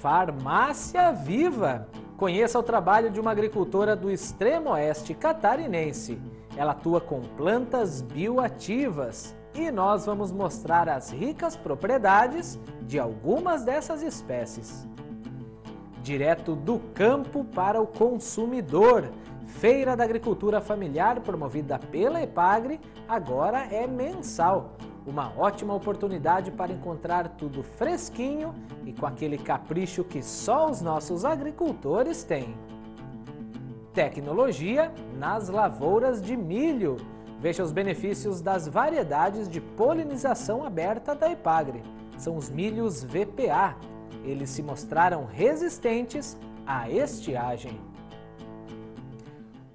Farmácia Viva! Conheça o trabalho de uma agricultora do extremo oeste catarinense. Ela atua com plantas bioativas e nós vamos mostrar as ricas propriedades de algumas dessas espécies. Direto do campo para o consumidor. Feira da Agricultura Familiar promovida pela EPAGRE agora é mensal. Uma ótima oportunidade para encontrar tudo fresquinho e com aquele capricho que só os nossos agricultores têm. Tecnologia nas lavouras de milho. Veja os benefícios das variedades de polinização aberta da EPAGRE. São os milhos VPA. Eles se mostraram resistentes à estiagem.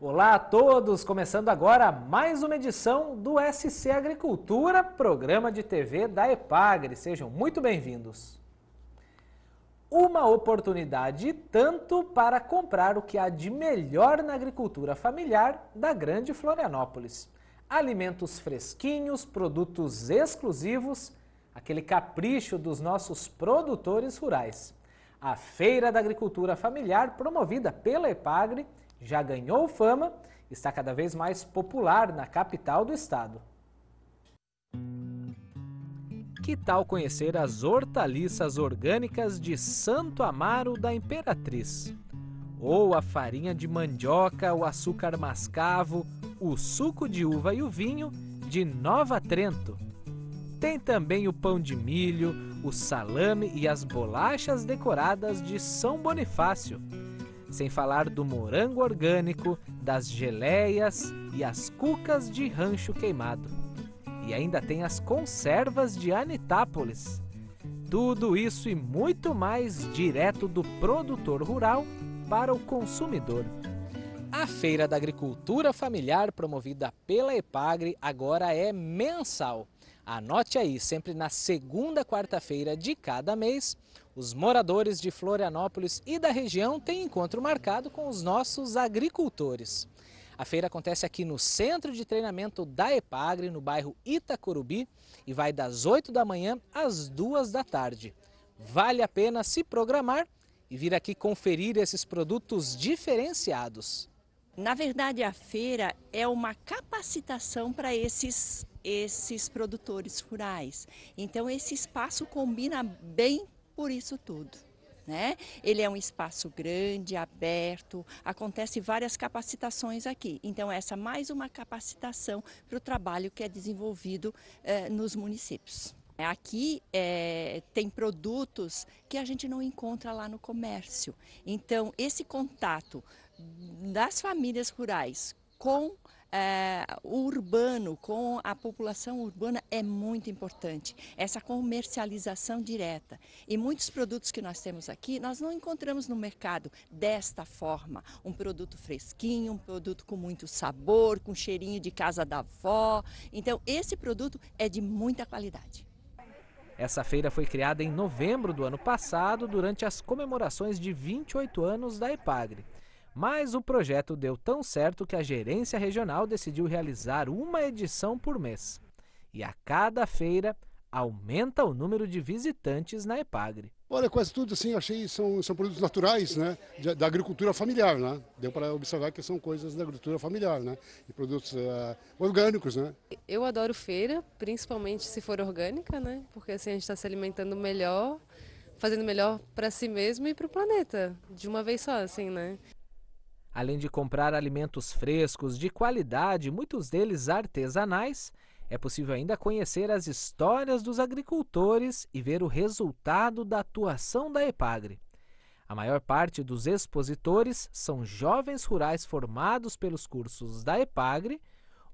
Olá a todos! Começando agora mais uma edição do SC Agricultura, programa de TV da EPAGRE. Sejam muito bem-vindos. Uma oportunidade tanto para comprar o que há de melhor na agricultura familiar da Grande Florianópolis. Alimentos fresquinhos, produtos exclusivos, aquele capricho dos nossos produtores rurais. A Feira da Agricultura Familiar, promovida pela EPAGRE, já ganhou fama e está cada vez mais popular na capital do estado. Que tal conhecer as hortaliças orgânicas de Santo Amaro da Imperatriz? Ou a farinha de mandioca, o açúcar mascavo, o suco de uva e o vinho de Nova Trento. Tem também o pão de milho, o salame e as bolachas decoradas de São Bonifácio. Sem falar do morango orgânico, das geleias e as cucas de rancho queimado. E ainda tem as conservas de Anitápolis. Tudo isso e muito mais direto do produtor rural para o consumidor. A Feira da Agricultura Familiar, promovida pela EPAGRE, agora é mensal. Anote aí, sempre na segunda quarta-feira de cada mês, os moradores de Florianópolis e da região têm encontro marcado com os nossos agricultores. A feira acontece aqui no Centro de Treinamento da EPAGRE, no bairro Itacorubi, e vai das 8 da manhã às 2 da tarde. Vale a pena se programar e vir aqui conferir esses produtos diferenciados. Na verdade, a feira é uma capacitação para esses produtores rurais. Então, esse espaço combina bem por isso tudo, né? Ele é um espaço grande, aberto, acontece várias capacitações aqui. Então, essa é mais uma capacitação para o trabalho que é desenvolvido nos municípios. Aqui tem produtos que a gente não encontra lá no comércio. Então, esse contato das famílias rurais com o urbano, com a população urbana é muito importante, essa comercialização direta. E muitos produtos que nós temos aqui, nós não encontramos no mercado desta forma. Um produto fresquinho, um produto com muito sabor, com cheirinho de casa da avó. Então, esse produto é de muita qualidade. Essa feira foi criada em novembro do ano passado, durante as comemorações de 28 anos da EPAGRE. Mas o projeto deu tão certo que a gerência regional decidiu realizar uma edição por mês. E a cada feira aumenta o número de visitantes na EPAGRE. Olha, quase tudo assim, achei são produtos naturais, né, da agricultura familiar, né? Deu para observar que são coisas da agricultura familiar, né? E produtos orgânicos, né? Eu adoro feira, principalmente se for orgânica, né? Porque assim a gente está se alimentando melhor, fazendo melhor para si mesmo e para o planeta, de uma vez só, assim, né? Além de comprar alimentos frescos, de qualidade, muitos deles artesanais, é possível ainda conhecer as histórias dos agricultores e ver o resultado da atuação da EPAGRE. A maior parte dos expositores são jovens rurais formados pelos cursos da EPAGRE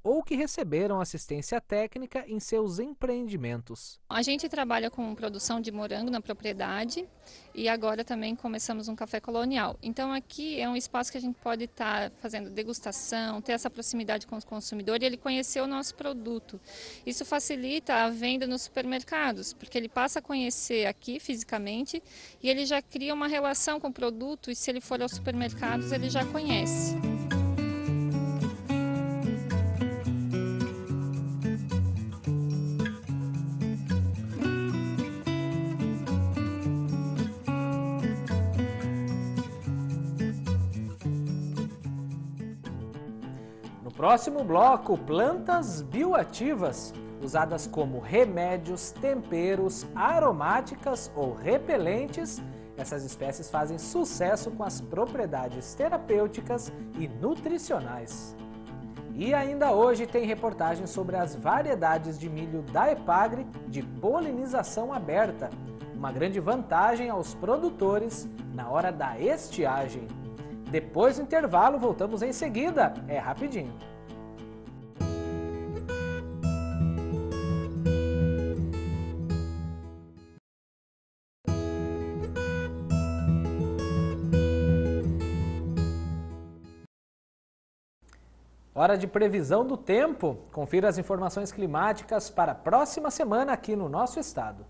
ou que receberam assistência técnica em seus empreendimentos. A gente trabalha com produção de morango na propriedade e agora também começamos um café colonial. Então aqui é um espaço que a gente pode estar fazendo degustação, ter essa proximidade com o consumidor e ele conhecer o nosso produto. Isso facilita a venda nos supermercados, porque ele passa a conhecer aqui fisicamente e ele já cria uma relação com o produto e se ele for aos supermercados ele já conhece. próximo bloco, plantas bioativas, usadas como remédios, temperos, aromáticas ou repelentes. Essas espécies fazem sucesso com as propriedades terapêuticas e nutricionais. E ainda hoje tem reportagem sobre as variedades de milho da Epagre de polinização aberta, uma grande vantagem aos produtores na hora da estiagem. Depois do intervalo, voltamos em seguida, é rapidinho. Hora de previsão do tempo. Confira as informações climáticas para a próxima semana aqui no nosso estado.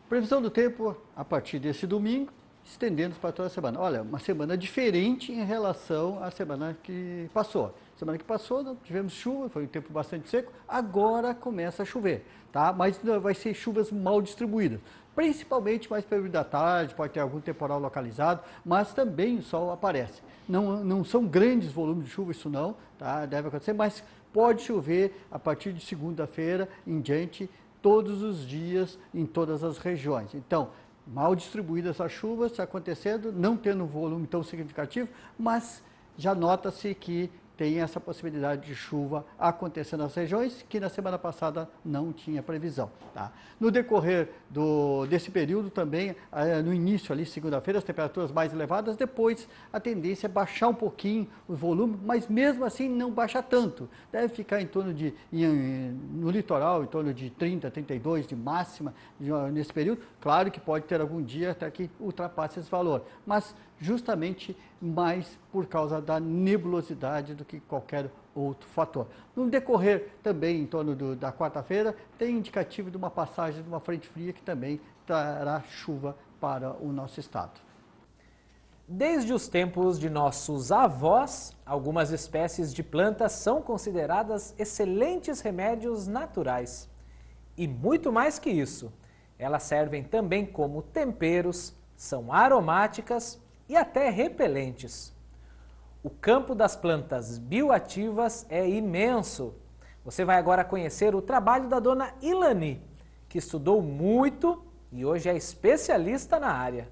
Previsão do tempo a partir desse domingo, estendendo para toda a semana. Olha, uma semana diferente em relação à semana que passou. Semana que passou, não tivemos chuva, foi um tempo bastante seco, agora começa a chover, tá? Mas vai ser chuvas mal distribuídas. Principalmente mais período da tarde, pode ter algum temporal localizado, mas também o sol aparece. Não são grandes volumes de chuva, isso não, tá? Deve acontecer, mas pode chover a partir de segunda-feira em diante, todos os dias, em todas as regiões. Então, mal distribuídas as chuvas acontecendo, não tendo um volume tão significativo, mas já nota-se que tem essa possibilidade de chuva acontecendo nas regiões que na semana passada não tinha previsão. Tá? No decorrer desse período também, no início ali, segunda-feira, as temperaturas mais elevadas, depois a tendência é baixar um pouquinho o volume, mas mesmo assim não baixa tanto. Deve ficar em torno de, no litoral, em torno de 30, 32 de máxima nesse período. Claro que pode ter algum dia até que ultrapasse esse valor, mas justamente mais por causa da nebulosidade do que qualquer outro fator. No decorrer também, em torno da quarta-feira, tem indicativo de uma passagem de uma frente fria que também trará chuva para o nosso estado. Desde os tempos de nossos avós, algumas espécies de plantas são consideradas excelentes remédios naturais. E muito mais que isso, elas servem também como temperos, são aromáticas e até repelentes. O campo das plantas bioativas é imenso. Você vai agora conhecer o trabalho da dona Ilani, que estudou muito e hoje é especialista na área.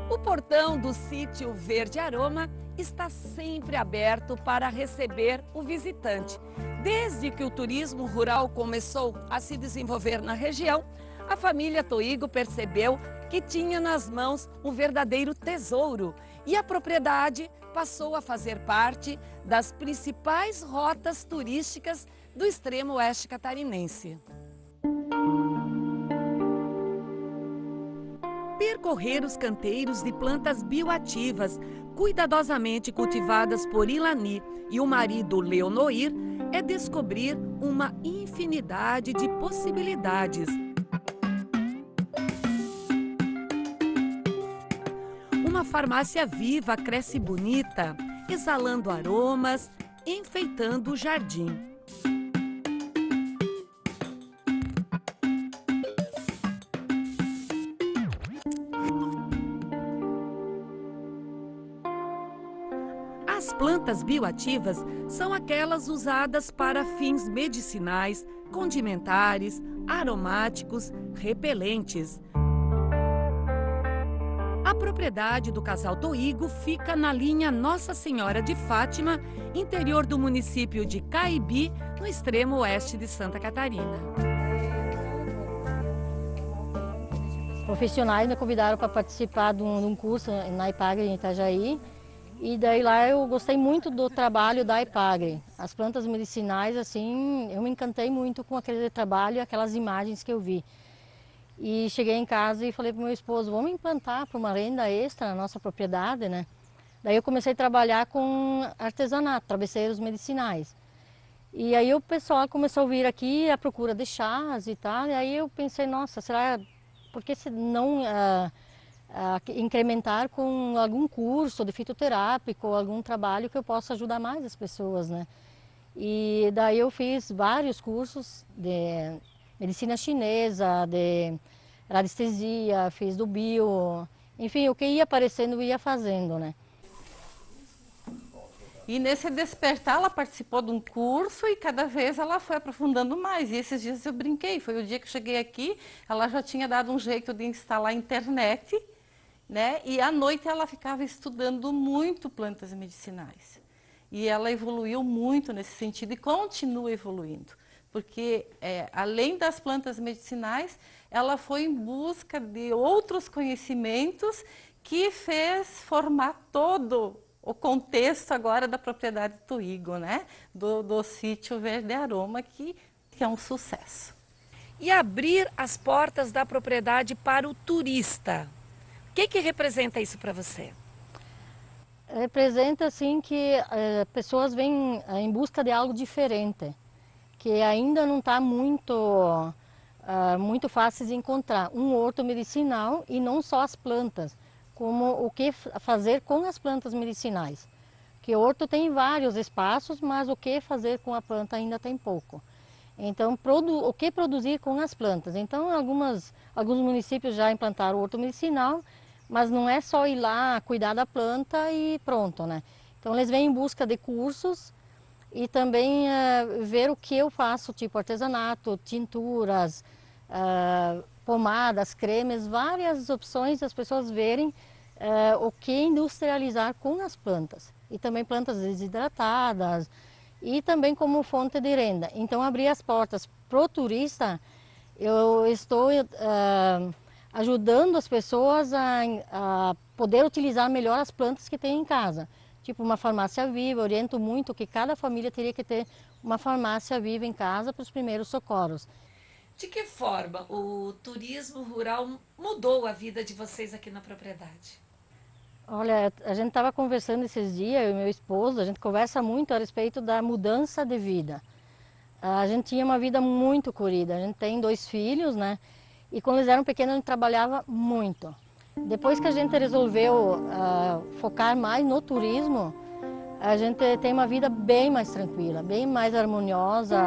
O portão do sítio Verde Aroma está sempre aberto para receber o visitante. Desde que o turismo rural começou a se desenvolver na região, a família Toigo percebeu que tinha nas mãos um verdadeiro tesouro e a propriedade passou a fazer parte das principais rotas turísticas do extremo oeste catarinense. Percorrer os canteiros de plantas bioativas, cuidadosamente cultivadas por Ilani e o marido Leonoir, é descobrir uma infinidade de possibilidades. Uma farmácia viva cresce bonita, exalando aromas, enfeitando o jardim. As plantas bioativas são aquelas usadas para fins medicinais, condimentares, aromáticos, repelentes. A propriedade do casal Toigo fica na linha Nossa Senhora de Fátima, interior do município de Caibi, no extremo oeste de Santa Catarina. Profissionais me convidaram para participar de um curso na Epagre em Itajaí. E daí lá eu gostei muito do trabalho da Epagre. As plantas medicinais, assim, eu me encantei muito com aquele trabalho e aquelas imagens que eu vi. E cheguei em casa e falei para o meu esposo, vamos implantar para uma renda extra na nossa propriedade, né? Daí eu comecei a trabalhar com artesanato, travesseiros medicinais. E aí o pessoal começou a vir aqui à procura de chás e tal, e aí eu pensei, nossa, será, por que se não incrementar com algum curso de fitoterápico, algum trabalho que eu possa ajudar mais as pessoas, né? E daí eu fiz vários cursos medicina chinesa, de radiestesia, fiz do bio, enfim, o que ia aparecendo eu ia fazendo, né? E nesse despertar ela participou de um curso e cada vez ela foi aprofundando mais. E esses dias eu brinquei, foi o dia que eu cheguei aqui, ela já tinha dado um jeito de instalar a internet, né? E à noite ela ficava estudando muito plantas medicinais. E ela evoluiu muito nesse sentido e continua evoluindo. Porque além das plantas medicinais, ela foi em busca de outros conhecimentos que fez formar todo o contexto agora da propriedade Tuigo, né? Do sítio Verde Aroma, que é um sucesso. E abrir as portas da propriedade para o turista. O que representa isso para você? Representa assim que pessoas vêm em busca de algo diferente, que ainda não está muito fácil de encontrar. Um horto medicinal e não só as plantas, como o que fazer com as plantas medicinais. Que o horto tem vários espaços, mas o que fazer com a planta ainda tem pouco. Então, o que produzir com as plantas? Então, alguns municípios já implantaram o horto medicinal, mas não é só ir lá cuidar da planta e pronto, né? Então, eles vêm em busca de cursos e também ver o que eu faço, tipo artesanato, tinturas, pomadas, cremes, várias opções das pessoas verem o que industrializar com as plantas. E também plantas desidratadas e também como fonte de renda. Então, abrir as portas para o turista, eu estou ajudando as pessoas a poder utilizar melhor as plantas que tem em casa. Tipo uma farmácia viva, oriento muito que cada família teria que ter uma farmácia viva em casa para os primeiros socorros. De que forma o turismo rural mudou a vida de vocês aqui na propriedade? Olha, a gente estava conversando esses dias, eu e meu esposo, a gente conversa muito a respeito da mudança de vida. A gente tinha uma vida muito corrida, a gente tem 2 filhos, né? E quando eles eram pequenos a gente trabalhava muito. Depois que a gente resolveu focar mais no turismo, a gente tem uma vida bem mais tranquila, bem mais harmoniosa,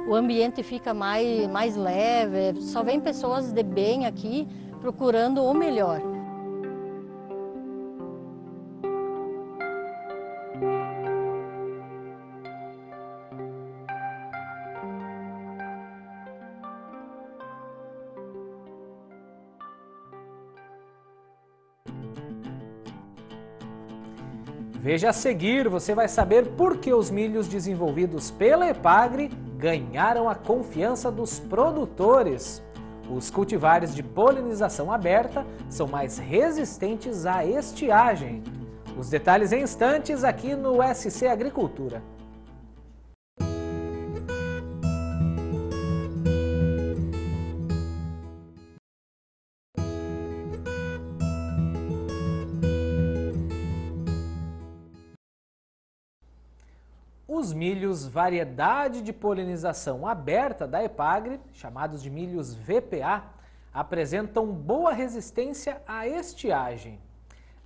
o ambiente fica mais leve, só vem pessoas de bem aqui procurando o melhor. Veja a seguir, você vai saber por que os milhos desenvolvidos pela Epagre ganharam a confiança dos produtores. Os cultivares de polinização aberta são mais resistentes à estiagem. Os detalhes em instantes aqui no SC Agricultura. Os milhos variedade de polinização aberta da Epagre, chamados de milhos VPA, apresentam boa resistência à estiagem.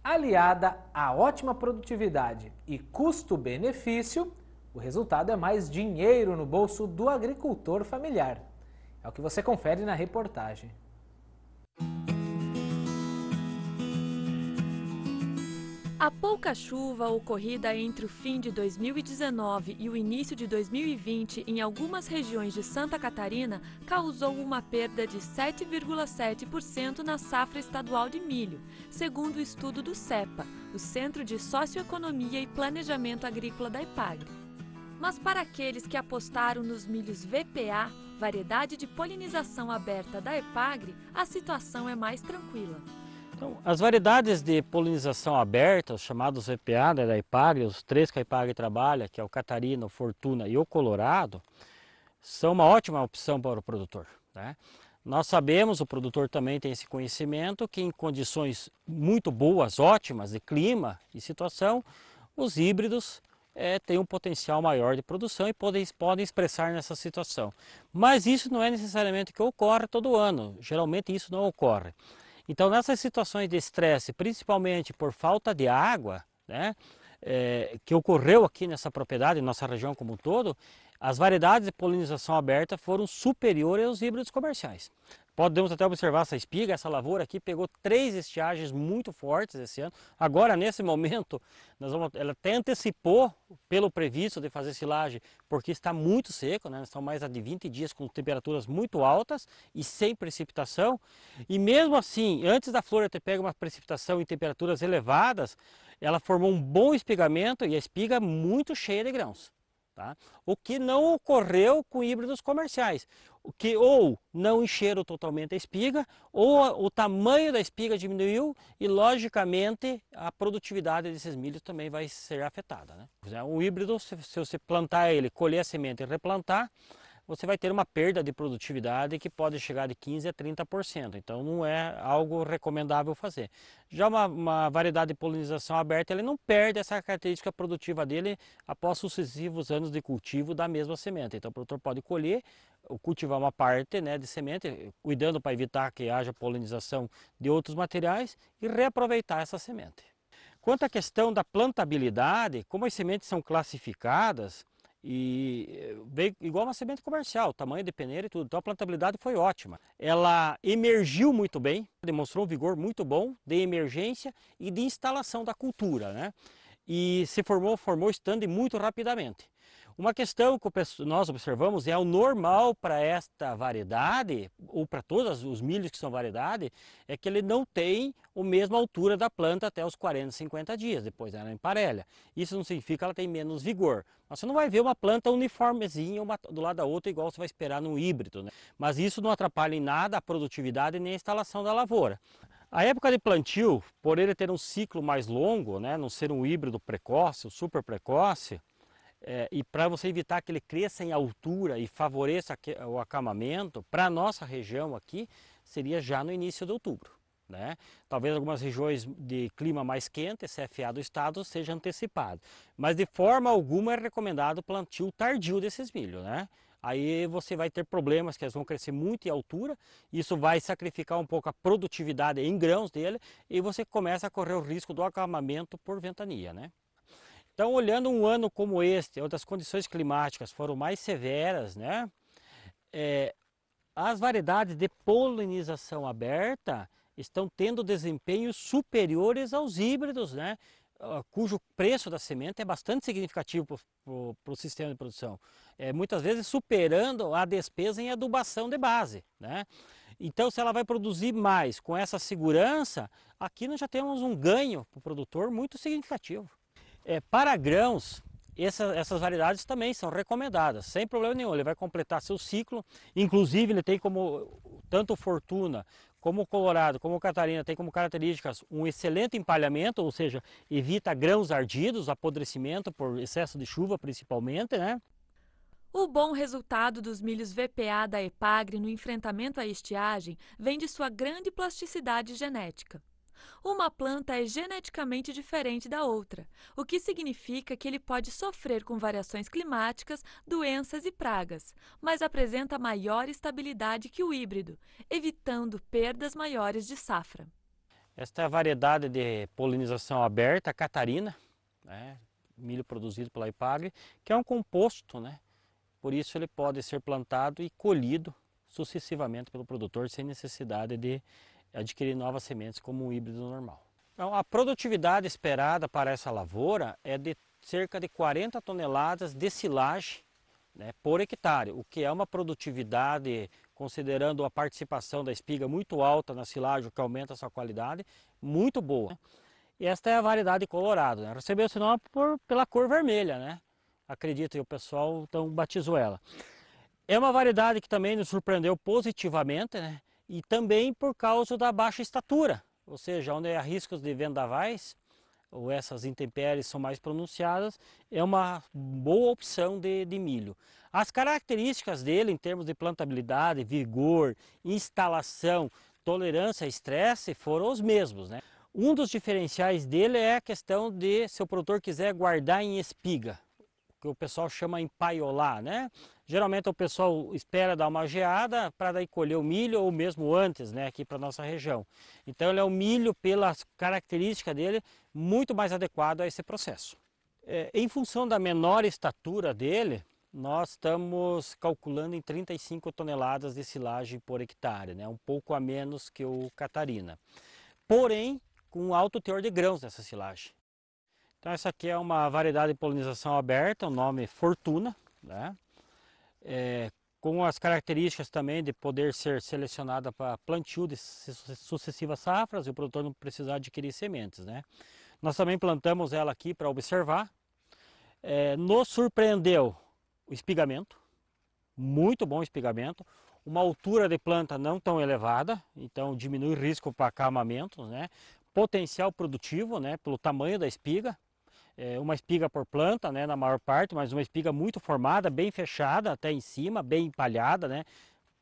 Aliada à ótima produtividade e custo-benefício, o resultado é mais dinheiro no bolso do agricultor familiar. É o que você confere na reportagem. A pouca chuva ocorrida entre o fim de 2019 e o início de 2020 em algumas regiões de Santa Catarina causou uma perda de 7,7% na safra estadual de milho, segundo o estudo do CEPA, o Centro de Socioeconomia e Planejamento Agrícola da Epagre. Mas para aqueles que apostaram nos milhos VPA, variedade de polinização aberta da Epagre, a situação é mais tranquila. Então, as variedades de polinização aberta, os chamados VPA da Epagre, os 3 que a Epagre trabalha, que é o Catarina, o Fortuna e o Colorado, são uma ótima opção para o produtor, né? Nós sabemos, o produtor também tem esse conhecimento, que em condições muito boas, ótimas de clima e situação, os híbridos têm um potencial maior de produção e podem expressar nessa situação. Mas isso não é necessariamente que ocorre todo ano, geralmente isso não ocorre. Então, nessas situações de estresse, principalmente por falta de água, né, que ocorreu aqui nessa propriedade, nossa região como um todo, As variedades de polinização aberta foram superiores aos híbridos comerciais. Podemos até observar essa espiga, essa lavoura aqui pegou 3 estiagens muito fortes esse ano. Agora, nesse momento, ela até antecipou pelo previsto de fazer silagem, porque está muito seco, né? Estão mais de 20 dias com temperaturas muito altas e sem precipitação. E mesmo assim, antes da flor ter pego uma precipitação em temperaturas elevadas, ela formou um bom espigamento e a espiga muito cheia de grãos. Tá? O que não ocorreu com híbridos comerciais, o que ou não encheram totalmente a espiga, ou o tamanho da espiga diminuiu e logicamente a produtividade desses milhos também vai ser afetada, né? O híbrido, se você plantar ele, colher a semente e replantar, você vai ter uma perda de produtividade que pode chegar de 15% a 30%, então não é algo recomendável fazer. Já uma variedade de polinização aberta, ele não perde essa característica produtiva dele após sucessivos anos de cultivo da mesma semente. Então o produtor pode colher, ou cultivar uma parte, né, de semente, cuidando para evitar que haja polinização de outros materiais e reaproveitar essa semente. Quanto à questão da plantabilidade, como as sementes são classificadas, e veio igual uma semente comercial, tamanho de peneira e tudo, então a plantabilidade foi ótima. Ela emergiu muito bem, demonstrou um vigor muito bom de emergência e de instalação da cultura, né? E se formou stand muito rapidamente. Uma questão que nós observamos é o normal para esta variedade, ou para todos os milhos que são variedade, é que ele não tem a mesma altura da planta até os 40, 50 dias, depois ela emparelha. Isso não significa que ela tem menos vigor. Mas você não vai ver uma planta uniformezinha uma do lado da outra igual você vai esperar num híbrido, né? Mas isso não atrapalha em nada a produtividade nem a instalação da lavoura. A época de plantio, por ele ter um ciclo mais longo, né, não ser um híbrido precoce, um super precoce, e para você evitar que ele cresça em altura e favoreça o acamamento, para a nossa região aqui, seria já no início de outubro, né? Talvez algumas regiões de clima mais quente, CFA do estado, seja antecipado. Mas de forma alguma é recomendado o plantio tardio desses milhos, né? Aí você vai ter problemas que eles vão crescer muito em altura, isso vai sacrificar um pouco a produtividade em grãos dele e você começa a correr o risco do acamamento por ventania, né? Então, olhando um ano como este, onde as condições climáticas foram mais severas, né, as variedades de polinização aberta estão tendo desempenhos superiores aos híbridos, né, cujo preço da semente é bastante significativo para o sistema de produção, muitas vezes superando a despesa em adubação de base, né? Então, se ela vai produzir mais com essa segurança, aqui nós já temos um ganho para o produtor muito significativo. Para grãos, essas variedades também são recomendadas, sem problema nenhum. Ele vai completar seu ciclo, inclusive ele tem como, tanto o Fortuna, como o Colorado, como o Catarina, tem como características um excelente empalhamento, ou seja, evita grãos ardidos, apodrecimento por excesso de chuva principalmente, né? O bom resultado dos milhos VPA da Epagre no enfrentamento à estiagem vem de sua grande plasticidade genética. Uma planta é geneticamente diferente da outra, o que significa que ele pode sofrer com variações climáticas, doenças e pragas, mas apresenta maior estabilidade que o híbrido, evitando perdas maiores de safra. Esta é a variedade de polinização aberta, Catarina, né, milho produzido pela Epagre, que é um composto, né, por isso ele pode ser plantado e colhido sucessivamente pelo produtor sem necessidade de adquirir novas sementes como um híbrido normal. Então, a produtividade esperada para essa lavoura é de cerca de 40 toneladas de silagem, né, por hectare, o que é uma produtividade, considerando a participação da espiga muito alta na silagem, o que aumenta a sua qualidade, muito boa. E esta é a variedade Colorado, né? Recebeu esse nome pela cor vermelha, né? Acredito que o pessoal então batizou ela. É uma variedade que também nos surpreendeu positivamente, né? E também por causa da baixa estatura, ou seja, onde há riscos de vendavais, ou essas intempéries são mais pronunciadas, é uma boa opção de milho. As características dele em termos de plantabilidade, vigor, instalação, tolerância a estresse foram os mesmos, né? Um dos diferenciais dele é a questão de, se o produtor quiser guardar em espiga, que o pessoal chama empaiolar, né? Geralmente o pessoal espera dar uma geada para daí colher o milho ou mesmo antes, né, aqui para a nossa região. Então ele é um milho, pela característica dele, muito mais adequado a esse processo. Em função da menor estatura dele, nós estamos calculando em 35 toneladas de silagem por hectare, né? Um pouco a menos que o Catarina. Porém, com alto teor de grãos nessa silagem. Então essa aqui é uma variedade de polinização aberta, o nome Fortuna, né? Com as características também de poder ser selecionada para plantio de sucessivas safras e o produtor não precisar adquirir sementes, né? Nós também plantamos ela aqui para observar. Nos surpreendeu o espigamento, muito bom espigamento, uma altura de planta não tão elevada, então diminui o risco para acamamento, né? Potencial produtivo, né? Pelo tamanho da espiga, uma espiga por planta, né? Na maior parte, mas uma espiga muito formada, bem fechada até em cima, bem empalhada, né?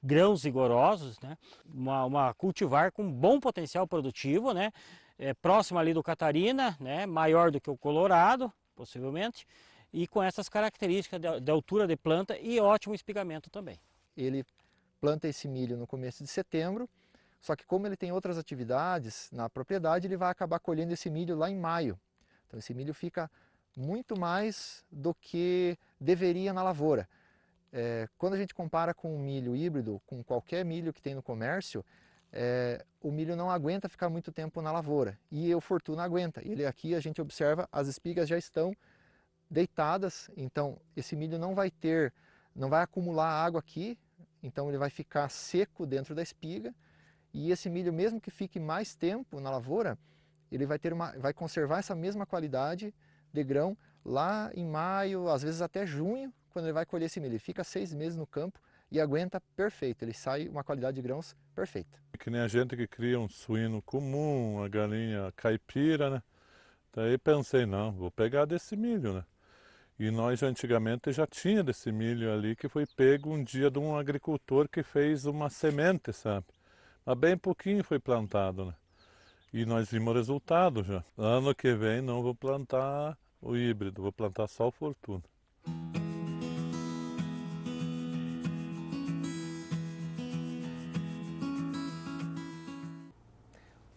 Grãos vigorosos, né? Uma cultivar com bom potencial produtivo, né? Próximo ali do Catarina, né? Maior do que o Colorado, possivelmente, e com essas características de altura de planta e ótimo espigamento também. Ele planta esse milho no começo de setembro, só que como ele tem outras atividades na propriedade, ele vai acabar colhendo esse milho lá em maio. Então esse milho fica muito mais do que deveria na lavoura. Quando a gente compara com o milho híbrido, com qualquer milho que tem no comércio, o milho não aguenta ficar muito tempo na lavoura, e o Fortuna aguenta. Ele aqui a gente observa, as espigas já estão deitadas, então esse milho não vai acumular água aqui, então ele vai ficar seco dentro da espiga, e esse milho, mesmo que fique mais tempo na lavoura, ele vai conservar essa mesma qualidade de grão lá em maio, às vezes até junho, quando ele vai colher esse milho. Ele fica 6 meses no campo e aguenta perfeito, ele sai uma qualidade de grãos perfeita. Que nem a gente que cria um suíno comum, uma galinha caipira, né? Daí pensei, não, vou pegar desse milho, né? E nós antigamente já tinha desse milho ali que foi pego um dia de um agricultor que fez uma semente, sabe? Mas bem pouquinho foi plantado, né? E nós vimos o resultado já. Ano que vem não vou plantar o híbrido, vou plantar só o Fortuna.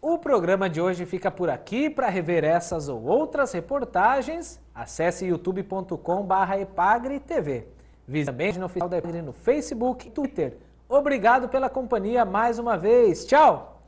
O programa de hoje fica por aqui. Para rever essas ou outras reportagens, acesse youtube.com/epagretv. Visite também no oficial da Epagre no Facebook e Twitter. Obrigado pela companhia mais uma vez. Tchau!